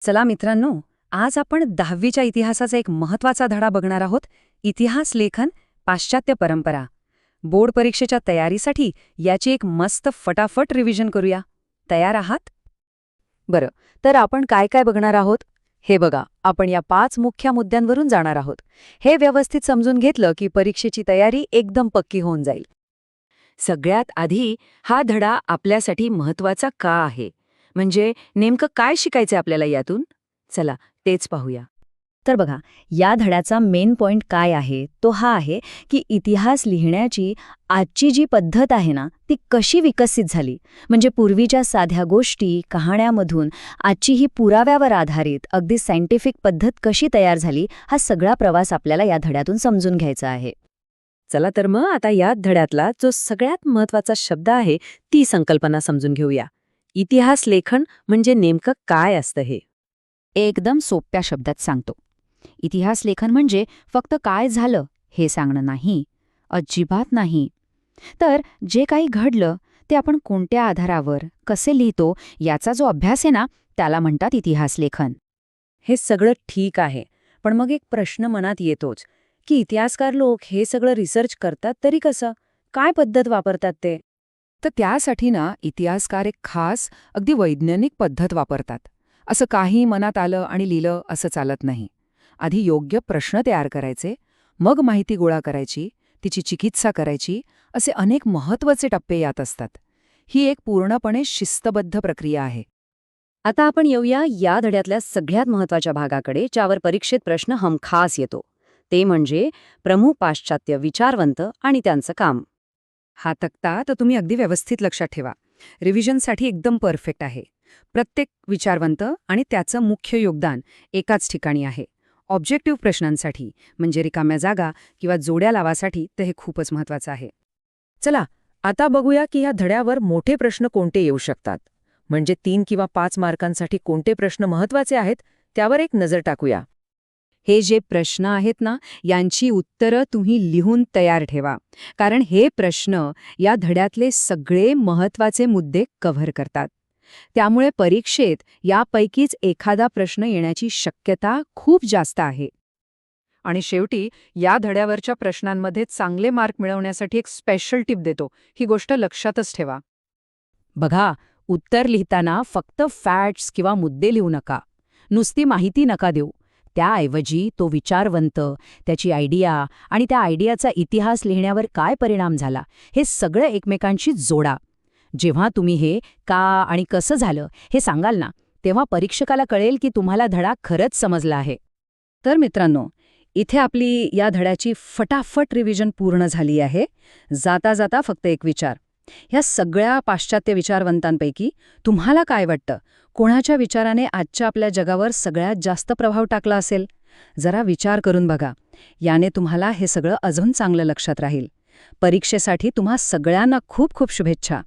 चला मित्रांनो, आज आपण 10वीच्या इतिहासाचा एक महत्वाचा धडा बघणार आहोत. इतिहास लेखन, पाश्चात्य परंपरा. बोर्ड परीक्षेच्या तयारीसाठी याची एक मस्त फटाफट रिव्हिजन करूया. तयार आहात? बरं, तर आपण काय काय बघणार आहोत? हे बघा, आपण या 5 मुख्य मुद्द्यांवरून जाणार आहोत. हे व्यवस्थित समजून घेतलं की परीक्षेची तयारी एकदम पक्की होऊन जाईल. सगळ्यात आधी हा धडा आपल्यासाठी महत्वाचा का आहे? म्हणजे नेमकं काय शिकायचं आपल्याला यातून? चला तेच पाहूया. तर बघा, या धड्याचा मेन पॉइंट काय आहे तो हा आहे की इतिहास लिहिण्याची आजची जी पद्धत आहे ना, ती कशी विकसित झाली. म्हणजे पूर्वीच्या साध्या गोष्टी, कहाण्यांमधून आजची ही पुराव्यावर आधारित अगदी सायंटिफिक पद्धत कशी तयार झाली, हा सगळा प्रवास आपल्याला या धड्यातून समजून घ्यायचा आहे. चला तर मग आता या धड्यातला जो सगळ्यात महत्वाचा शब्द आहे ती संकल्पना समजून घेऊया. इतिहास लेखन म्हणजे नेमकं काय असतं हे? एकदम सोप्या शब्दात सांगतो. इतिहास लेखन म्हणजे फक्त काय झालं हे सांगणं नाही, अजिबात नाही. तर जे काही घडलं ते आपण कोणत्या आधारावर कसे लिहितो याचा जो अभ्यास आहे ना, त्याला म्हणतात इतिहास लेखन. हे सगळं ठीक आहे, पण मग एक प्रश्न मनात येतोच की इतिहासकार लोक हे सगळं रिसर्च करतात तरी कसं? काय पद्धत वापरतात ते? तर त्यासाठी ना इतिहासकार एक खास अगदी वैज्ञानिक पद्धत वापरतात. असं काही मनात आलं आणि लिहिलं असं चालत नाही. आधी योग्य प्रश्न तयार करायचे, मग माहिती गोळा करायची, तिची चिकित्सा करायची, असे अनेक महत्त्वाचे टप्पे यात असतात. ही एक पूर्णपणे शिस्तबद्ध प्रक्रिया आहे. आता आपण येऊया या धड्यातल्या सगळ्यात महत्वाच्या भागाकडे, ज्यावर परीक्षेत प्रश्न हमखास येतो. ते म्हणजे प्रमुख पाश्चात्य विचारवंत आणि त्यांचं काम. हा तक्ता तर तुम्ही अगदी व्यवस्थित लक्षात ठेवा. रिव्हिजनसाठी एकदम परफेक्ट आहे. प्रत्येक विचारवंत आणि त्याचं मुख्य योगदान एकाच ठिकाणी आहे. ऑब्जेक्टिव्ह प्रश्नांसाठी म्हणजे रिकाम्या जागा किंवा जोड्या लावासाठी तर हे खूपच महत्वाचं आहे. चला आता बघूया की ह्या धड्यावर मोठे प्रश्न कोणते येऊ शकतात. म्हणजे 3 किंवा 5 मार्कांसाठी कोणते प्रश्न महत्वाचे आहेत त्यावर एक नजर टाकूया. हे जे प्रश्न आहेत ना, यांची उत्तरं तुम्ही लिहून तयार ठेवा. कारण हे प्रश्न या धड्यातले सगळे महत्वाचे मुद्दे कव्हर करतात. त्यामुळे परीक्षेत यापैकीच एखादा प्रश्न येण्याची शक्यता खूप जास्त आहे. आणि शेवटी या धड्यावरच्या प्रश्नांमध्ये चांगले मार्क मिळवण्यासाठी एक स्पेशल टिप देतो. ही गोष्ट लक्षातच ठेवा. बघा, उत्तर लिहिताना फक्त फॅक्ट्स किंवा मुद्दे लिहू नका. नुसती माहिती नका देऊ. त्याऐवजी तो विचारवंत, त्याची आयडिया आणि त्या आयडियाचा इतिहास लिहिण्यावर काय परिणाम झाला, हे सगळं एकमेकांशी जोडा. जेव्हा तुम्ही हे का आणि कसं झालं हे सांगाल ना, तेव्हा परीक्षकाला कळेल की तुम्हाला धडा खरंच समजला आहे. तर मित्रांनो, इथे आपली या धड्याची फटाफट रिव्हिजन पूर्ण झाली आहे. जाता जाता फक्त एक विचार. ह्या सगळ्या पाश्चात्य विचारवंतांपैकी तुम्हाला काय वाटतं, कोणाच्या विचाराने आजच्या आपल्या जगावर सगळ्यात जास्त प्रभाव टाकला असेल? जरा विचार करून बघा. याने तुम्हाला हे सगळं अजून चांगलं लक्षात राहील. परीक्षेसाठी तुम्हा सगळ्यांना खूप खूप शुभेच्छा.